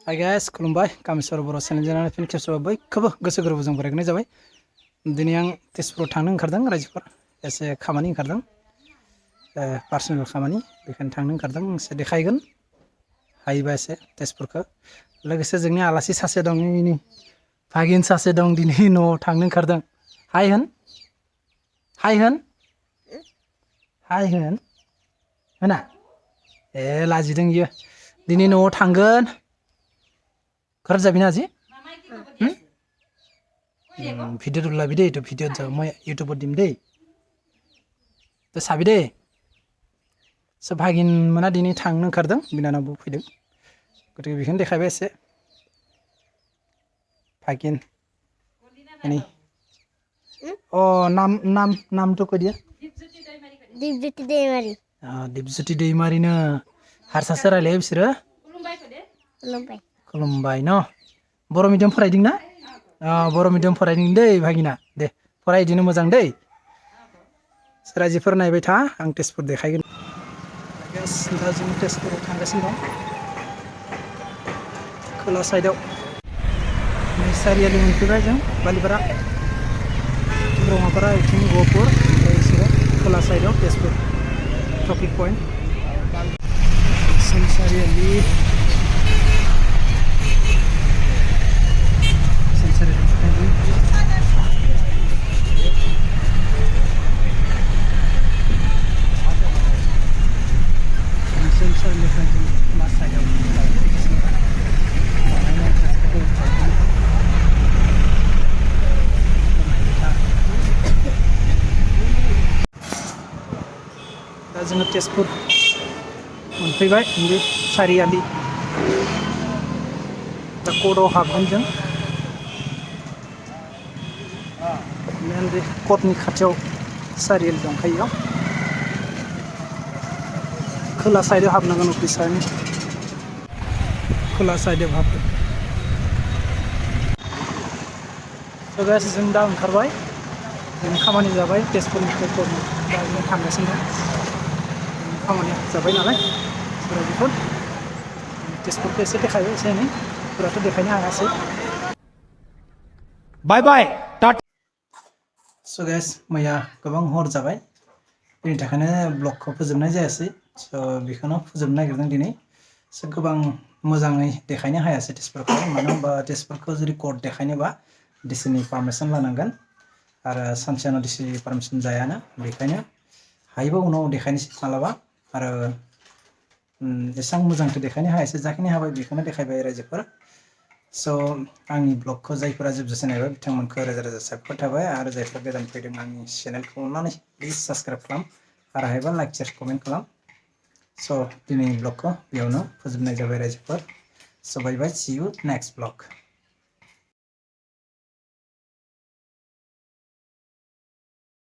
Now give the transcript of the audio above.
Hi guys, खुलुमबाय कामेश्वर बर' channel जानानै फिन खेबसेबाव बयखौबो गोसो गोरबोजों बरायनाय जाबाय। दिनै आं तेजपुराव थांनो ओंखारदों रायजोफोर एसे खामानि ओंखारदों पार्सनेल खामानि बेखायनो थांनो ओंखारदों एसे देखायगोन हायोबा एसे तेजपुरखौ लोगोसे जोंनि आलासि सासे दं नै भागिन सासे दं दिनै न'आव थांनो ओंखारदों हाय होन होना ए लाजिदों इयो दिनै न'आव थांगोन घर যাবি না আজি ভিডিঅ'টো ওলাবি দেই এইটো ভিডিঅ'ত যাওঁ মই ইউটিউবত দিম দেই তই চাবি দেই स' भागिन मोना दिनै थांनो ओंखारदों बिनानावबो फैदों गतिके बेखौनो देखायबाय एसे भागिन माने अ नामটো কৈ দিয়া दीपज्योति दैमारिनो हारसासो रायलायो बिसोरो खुलुमबाय न बर' मिडियाम फरायदों ना बर' मिडियाम फरायदों दै भागिना दे फराय इदिनो मोजां दै रायजोफोर नायबाय था आं तेजपुर देखायगोन गाइस दा जों तेजपुराव थांगासिनो दं खोला साइडआव नै सारियालि मोनफैबाय जों बालिपारा ब्रह्मपारा इथिं गहपुर ओमफ्राय बिसोरो खोला साइडआव तेजपुर ट्रफिक पइन्ट सारियालि दा जोङो तेजपुर मोनफैबाय बे सारियालि दा कर्टआव हाबगोन जों मेनलि कर्टनि खाथियाव सारियालि दंखायो खोला साइडआव हाबनांगोन अफिसारनि खोला साइडआव हाबगोन स' गाइस जों दा ओंखारबाय जों खामानि जाबाय तेजपुरनिफ्राय कर्टनि दा जों थांगासिनो दं खामानिया जाबाय नालाय बेफोर तेजपुरखौ एसे देखायबाय एसे एनै पुराथ' देखायनो हायासै बाय बाय टाटा स' गाइस मैया गोबां हर जाबाय बेनि थाखायनो ब्लगखौ फोजोबनाय जायासै स' बेखौनो फोजोबनो नागिरदों दिनै स' गोबां मोजाङै देखायनो हायासै तेजपुरखौ मानो होनबा तेजपुरखौ जुदि कर्ट देखायनोबा डिसिनि पारमिसन लानांगोन आरो सानसेयावनो डिसि पारमिसन जायाना बेखायनो हायोबा उनाव देखायनोसै मालाबा आरो एसेबां मोजांथ' देखायनो हायासै जाखिनि हाबाय बेखौनो देखायबाय रायजोफोर स' आंनि ब्लगखौ जायफोरा जोबजासे नायबाय बिथांमोनखौ रोजा रोजा साबायखर थाबाय आरो जायफोरा गोदान फैदों आंनि चेनेलखौ अननानै प्लिज साबस्क्राइब खालाम आरो हायोबा लाइक शेयार कमेन्ट खालाम स' दिनैनि ब्लगखौ बेयावनो फोजोबनाय जाबाय रायजोफोर स' बाय बाय सि इउ नेक्स्ट ब्लग